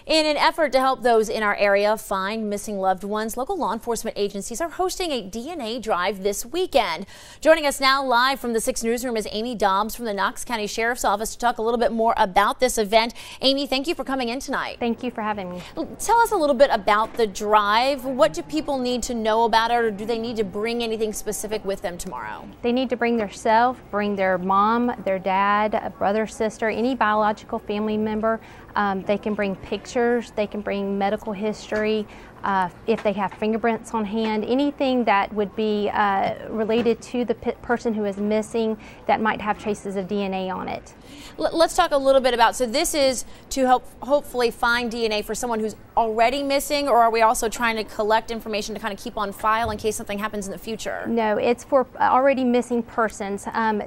In an effort to help those in our area find missing loved ones, local law enforcement agencies are hosting a DNA drive this weekend. Joining us now live from the 6 newsroom is Amy Dobbs from the Knox County Sheriff's Office to talk a little bit more about this event. Amy, thank you for coming in tonight. Thank you for having me. Tell us a little bit about the drive. What do people need to know about it, or do they need to bring anything specific with them tomorrow? They need to bring their self, bring their mom, their dad, a brother, sister, any biological family member. They can bring pictures, they can bring medical history, if they have fingerprints on hand, anything that would be related to the person who is missing that might have traces of DNA on it. Let's talk a little bit about, so this is to help hopefully find DNA for someone who's already missing, or are we also trying to collect information to kind of keep on file in case something happens in the future? No, it's for already missing persons.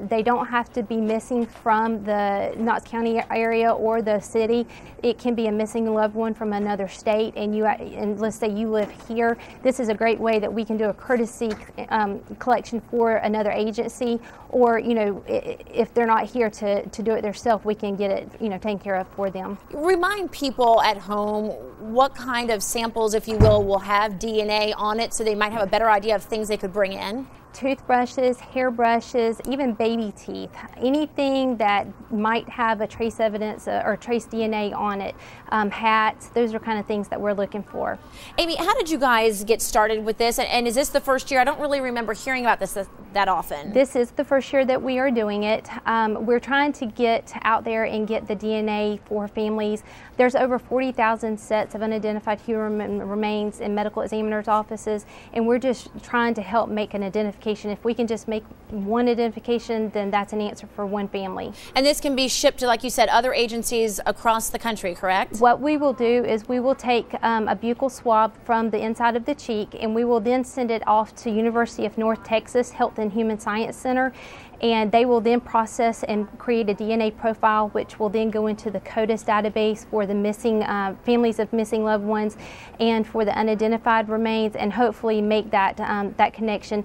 They don't have to be missing from the Knox County area or the city. It can be a missing loved one from another state, and let's say you live here. This is a great way that we can do a courtesy collection for another agency, or if they're not here to do it themselves, we can get it taken care of for them. Remind people at home what kind of samples, if you will have DNA on it, so they might have a better idea of things they could bring in. Toothbrushes, hairbrushes, even baby teeth, anything that might have a trace evidence or trace DNA on it, hats, those are kind of things that we're looking for. Amy, how did you guys get started with this, and is this the first year? I don't really remember hearing about this that often. This is the first year that we are doing it. We're trying to get out there and get the DNA for families. There's over 40,000 sets of unidentified human remains in medical examiners' offices, and we're just trying to help make an identification. If we can just make one identification, then that's an answer for one family. And this can be shipped to, like you said, other agencies across the country, correct? What we will do is we will take a buccal swab from the inside of the cheek, and we will then send it off to University of North Texas Health and Human Science Center, and they will then process and create a DNA profile, which will then go into the CODIS database for the missing families of missing loved ones and for the unidentified remains, and hopefully make that that connection.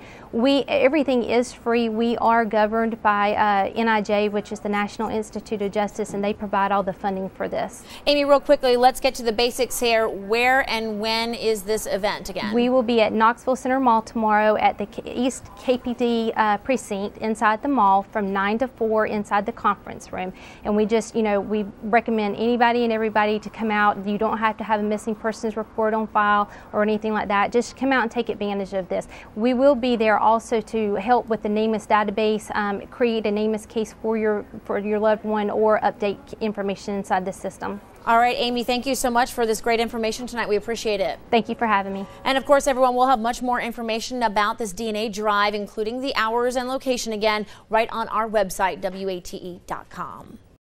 Everything is free. We are governed by NIJ, which is the National Institute of Justice, and they provide all the funding for this. Amy, real quickly, let's get to the basics here. Where and when is this event again? We will be at Knoxville Center Mall tomorrow at the East KPD Precinct inside the mall from 9 to 4 inside the conference room. And we just, we recommend anybody and everybody to come out. You don't have to have a missing persons report on file or anything like that. Just come out and take advantage of this. We will be there also to help with the NamUs database, create a NamUs case for your loved one, or update information inside the system. All right, Amy, thank you so much for this great information tonight. We appreciate it. Thank you for having me. And of course, everyone, will have much more information about this DNA drive, including the hours and location again, right on our website, wate.com.